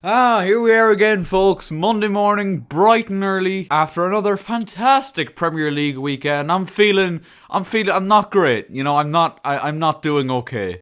Here we are again, folks. Monday morning, bright and early, after another fantastic Premier League weekend. I'm not great. I'm not doing okay.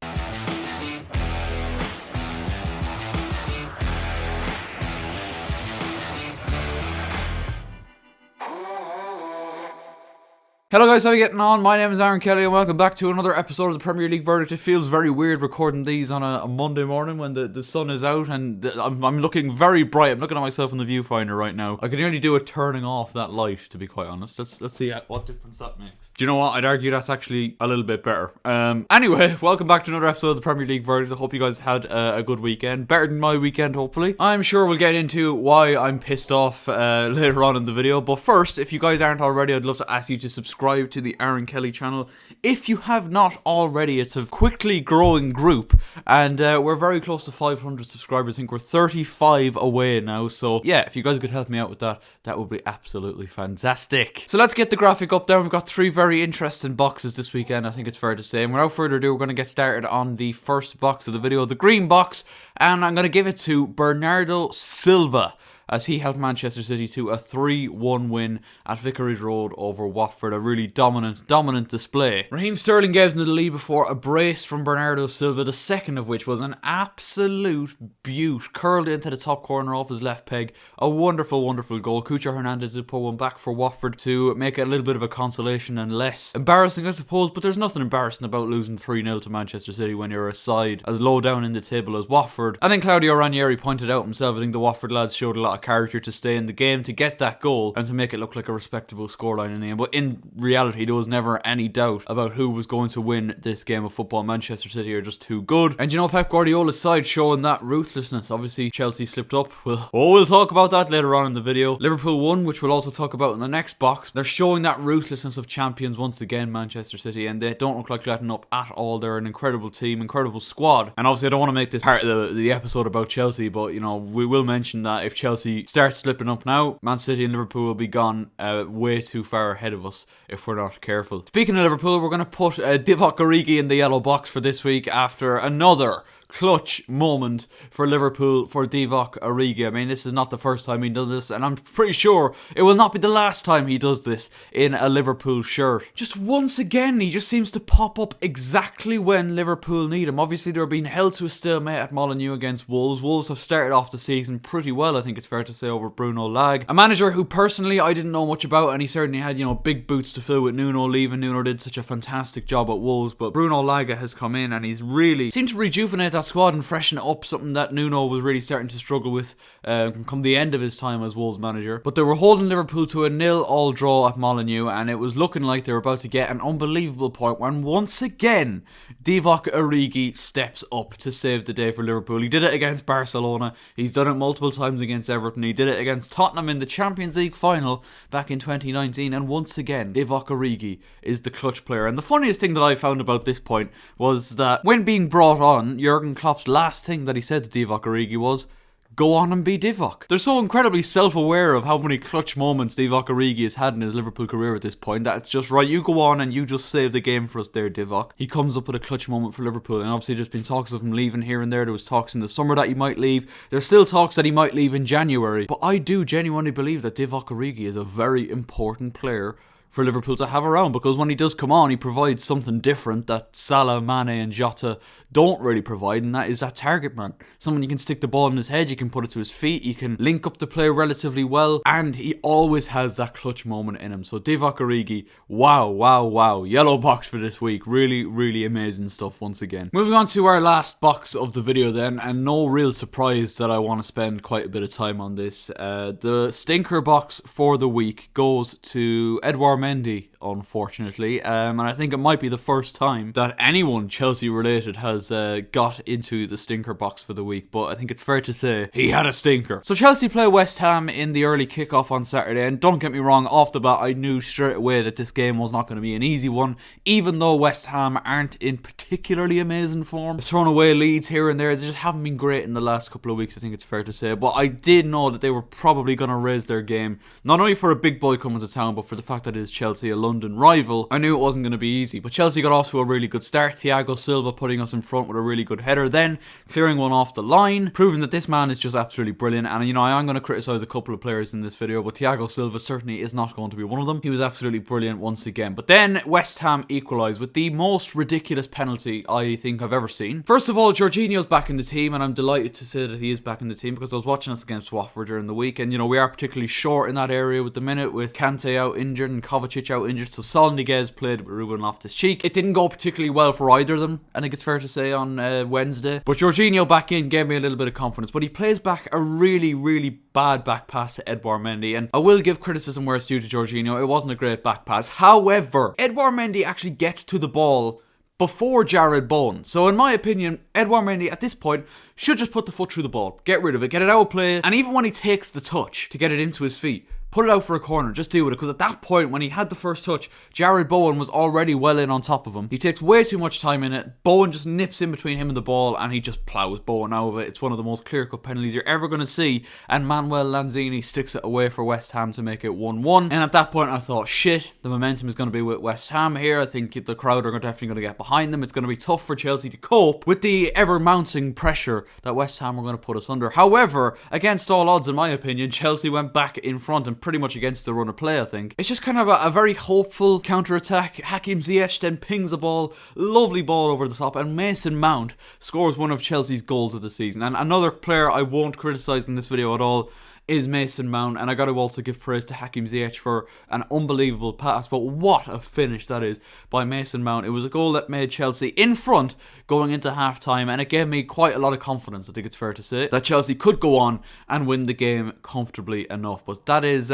Hello guys, how are you getting on? My name is Aaron Kelly and welcome back to another episode of the Premier League Verdict. It feels very weird recording these on a Monday morning when the sun is out and I'm looking very bright. I'm looking at myself in the viewfinder right now. I can nearly do it turning off that light, to be quite honest. Let's see what difference that makes. Do you know what? I'd argue that's actually a little bit better. Anyway, welcome back to another episode of the Premier League Verdict. I hope you guys had a good weekend. Better than my weekend, hopefully. I'm sure we'll get into why I'm pissed off later on in the video. But first, if you guys aren't already, I'd love to ask you to subscribe to the Aaron Kelly channel. If you have not already, it's a quickly growing group and we're very close to 500 subscribers. I think we're 35 away now, so yeah, if you guys could help me out with that, that would be absolutely fantastic. So let's get the graphic up there. We've got three very interesting boxes this weekend, I think it's fair to say, and without further ado, we're going to get started on the first box of the video, the green box, and I'm going to give it to Bernardo Silva, as he helped Manchester City to a 3-1 win at Vicarage Road over Watford. A really dominant display. Raheem Sterling gave them the lead before a brace from Bernardo Silva, the second of which was an absolute beaut, curled into the top corner off his left peg. A wonderful goal. Cucho Hernandez did put one back for Watford to make it a little bit of a consolation and less embarrassing, I suppose, but there's nothing embarrassing about losing 3-0 to Manchester City when you're a side as low down in the table as Watford. I think Claudio Ranieri pointed out himself, I think the Watford lads showed a lot of character to stay in the game, to get that goal and to make it look like a respectable scoreline in the end. But in reality, there was never any doubt about who was going to win this game of football. Manchester City are just too good. And Pep Guardiola's side showing that ruthlessness. Obviously, Chelsea slipped up. We'll talk about that later on in the video. Liverpool won, which we'll also talk about in the next box. They're showing that ruthlessness of champions once again, Manchester City, and they don't look like letting up at all. They're an incredible team, incredible squad. And obviously, I don't want to make this part of the episode about Chelsea, but we will mention that if Chelsea starts slipping up now, Man City and Liverpool will be gone way too far ahead of us if we're not careful. Speaking of Liverpool, we're going to put Divock Origi in the yellow box for this week after another clutch moment for Liverpool for Divock Origi. I mean, this is not the first time he does this, and I'm pretty sure it will not be the last time he does this in a Liverpool shirt. Just once again, he just seems to pop up exactly when Liverpool need him. Obviously, they're being held to a stalemate at Molineux against Wolves. Wolves have started off the season pretty well, I think it's fair to say, over Bruno Lage. A manager who personally I didn't know much about, and he certainly had, big boots to fill with Nuno leaving. Nuno did such a fantastic job at Wolves, but Bruno Lage has come in and he's really seemed to rejuvenate that squad and freshen it up, something that Nuno was really starting to struggle with come the end of his time as Wolves manager. But they were holding Liverpool to a 0-0 draw at Molineux, and it was looking like they were about to get an unbelievable point when once again Divock Origi steps up to save the day for Liverpool. He did it against Barcelona, he's done it multiple times against Everton, he did it against Tottenham in the Champions League final back in 2019, and once again Divock Origi is the clutch player. And the funniest thing that I found about this point was that when being brought on, Jurgen Klopp's last thing that he said to Divock Origi was, "Go on and be Divock." They're so incredibly self-aware of how many clutch moments Divock Origi has had in his Liverpool career at this point that it's just, right, you go on and you just save the game for us there, Divock. He comes up with a clutch moment for Liverpool, and obviously there's been talks of him leaving here and there. There was talks in the summer that he might leave. There's still talks that he might leave in January. But I do genuinely believe that Divock Origi is a very important player for Liverpool to have around, because when he does come on, he provides something different that Salah, Mane and Jota don't really provide, and that is that target man. Someone you can stick the ball in his head, you can put it to his feet, you can link up the play relatively well, and he always has that clutch moment in him. So Divock Origi, wow. Yellow box for this week. Really amazing stuff once again. Moving on to our last box of the video then, and no real surprise that I want to spend quite a bit of time on this. The stinker box for the week goes to Edouard Mendy, unfortunately, and I think it might be the first time that anyone Chelsea related has got into the stinker box for the week, but I think it's fair to say he had a stinker. So Chelsea play West Ham in the early kickoff on Saturday, and don't get me wrong, off the bat I knew straight away that this game was not going to be an easy one, even though West Ham aren't in particularly amazing form. Thrown away leads here and there, they just haven't been great in the last couple of weeks, I think it's fair to say, but I did know that they were probably going to raise their game, not only for a big boy coming to town, but for the fact that it is Chelsea, a London London rival, I knew it wasn't going to be easy. But Chelsea got off to a really good start. Thiago Silva putting us in front with a really good header, then clearing one off the line, proving that this man is just absolutely brilliant. And, you know, I am going to criticise a couple of players in this video, but Thiago Silva certainly is not going to be one of them. He was absolutely brilliant once again. But then West Ham equalised with the most ridiculous penalty I think I've ever seen. First of all, Jorginho's back in the team, and I'm delighted to say that he is back in the team, because I was watching us against Watford during the week, and, you know, we are particularly short in that area with the minute, with Kante out injured and Kovacic out injured. So Sol Niguez played with Ruben Loftus-Cheek. It didn't go particularly well for either of them, I think it's fair to say, on Wednesday. But Jorginho back in gave me a little bit of confidence. But he plays back a really, really bad back pass to Edouard Mendy, and I will give criticism where it's due to Jorginho. It wasn't a great back pass. However, Edouard Mendy actually gets to the ball before Jarrod Bowen. So in my opinion, Edouard Mendy at this point should just put the foot through the ball, get rid of it, get it out of play, and even when he takes the touch to get it into his feet, put it out for a corner, just deal with it. Because at that point, when he had the first touch, Jarrod Bowen was already well in on top of him. He takes way too much time in it. Bowen just nips in between him and the ball, and he just plows Bowen out of it. It's one of the most clear-cut penalties you're ever going to see, and Manuel Lanzini sticks it away for West Ham to make it 1-1. And at that point, I thought, shit, the momentum is going to be with West Ham here. I think the crowd are definitely going to get behind them. It's going to be tough for Chelsea to cope with the ever-mounting pressure that West Ham are going to put us under. However, against all odds, in my opinion, Chelsea went back in front and pretty much against the run of play, I think. It's just kind of a very hopeful counter-attack. Hakim Ziyech then pings a ball, lovely ball over the top, and Mason Mount scores one of Chelsea's goals of the season. And another player I won't criticise in this video at all is Mason Mount, and I got to also give praise to Hakim Ziyech for an unbelievable pass. But what a finish that is by Mason Mount. It was a goal that made Chelsea in front going into half-time, and it gave me quite a lot of confidence, I think it's fair to say, that Chelsea could go on and win the game comfortably enough. But that is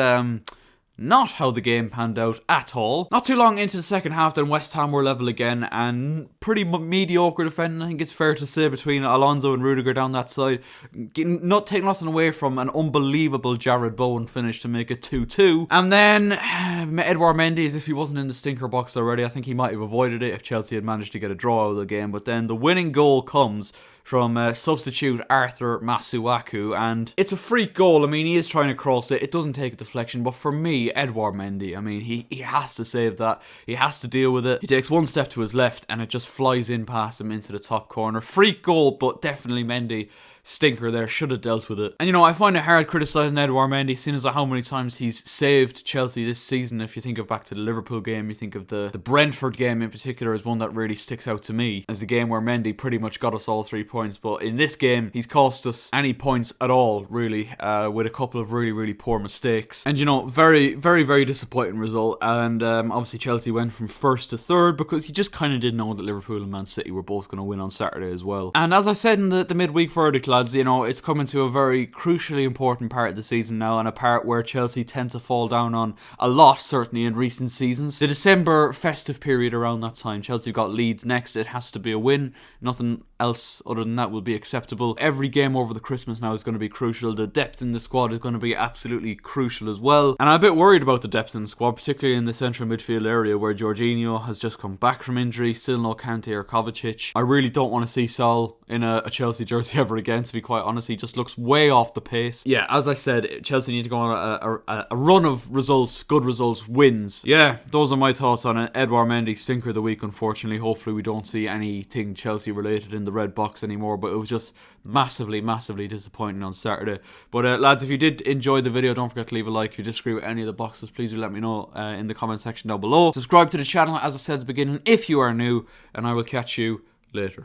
not how the game panned out at all. Not too long into the second half, then West Ham were level again, and pretty mediocre defending, I think it's fair to say, between Alonso and Rudiger down that side. Not taking nothing away from an unbelievable Jarrod Bowen finish to make it 2-2. And then Edouard Mendy, as if he wasn't in the stinker box already, I think he might have avoided it if Chelsea had managed to get a draw out of the game. But then the winning goal comes from substitute Arthur Masuaku, and it's a freak goal. I mean, he is trying to cross it. It doesn't take a deflection, but for me, Edouard Mendy, I mean, he has to save that. He has to deal with it. He takes one step to his left, and it just flies in past him into the top corner. Freak goal, but definitely Mendy. Stinker there, should have dealt with it. And you know, I find it hard criticising Edouard Mendy, seeing as how many times he's saved Chelsea this season. If you think of back to the Liverpool game, you think of the Brentford game in particular as one that really sticks out to me as the game where Mendy pretty much got us all 3 points. But in this game, he's cost us any points at all, really, with a couple of really, really poor mistakes. And you know, very, very, very disappointing result. And obviously Chelsea went from first to third because you just kind of didn't know that Liverpool and Man City were both going to win on Saturday as well. And as I said in the midweek verdict, lads, you know, it's coming to a very crucially important part of the season now, and a part where Chelsea tend to fall down on a lot, certainly in recent seasons. The December festive period around that time, Chelsea got Leeds next. It has to be a win. Nothing else other than that will be acceptable. Every game over the Christmas now is going to be crucial. The depth in the squad is going to be absolutely crucial as well. And I'm a bit worried about the depth in the squad, particularly in the central midfield area where Jorginho has just come back from injury. Still no Kante or Kovacic. I really don't want to see Sol in a Chelsea jersey ever again, to be quite honest. He just looks way off the pace. Yeah, as I said, Chelsea need to go on a run of results, good results, wins. Yeah, those are my thoughts on it. Edouard Mendy, stinker of the week, unfortunately. Hopefully we don't see anything Chelsea related in the red box anymore, but it was just massively, massively disappointing on Saturday. But lads, if you did enjoy the video, don't forget to leave a like. If you disagree with any of the boxes, please do let me know in the comment section down below. Subscribe to the channel, as I said at the beginning, if you are new, and I will catch you later.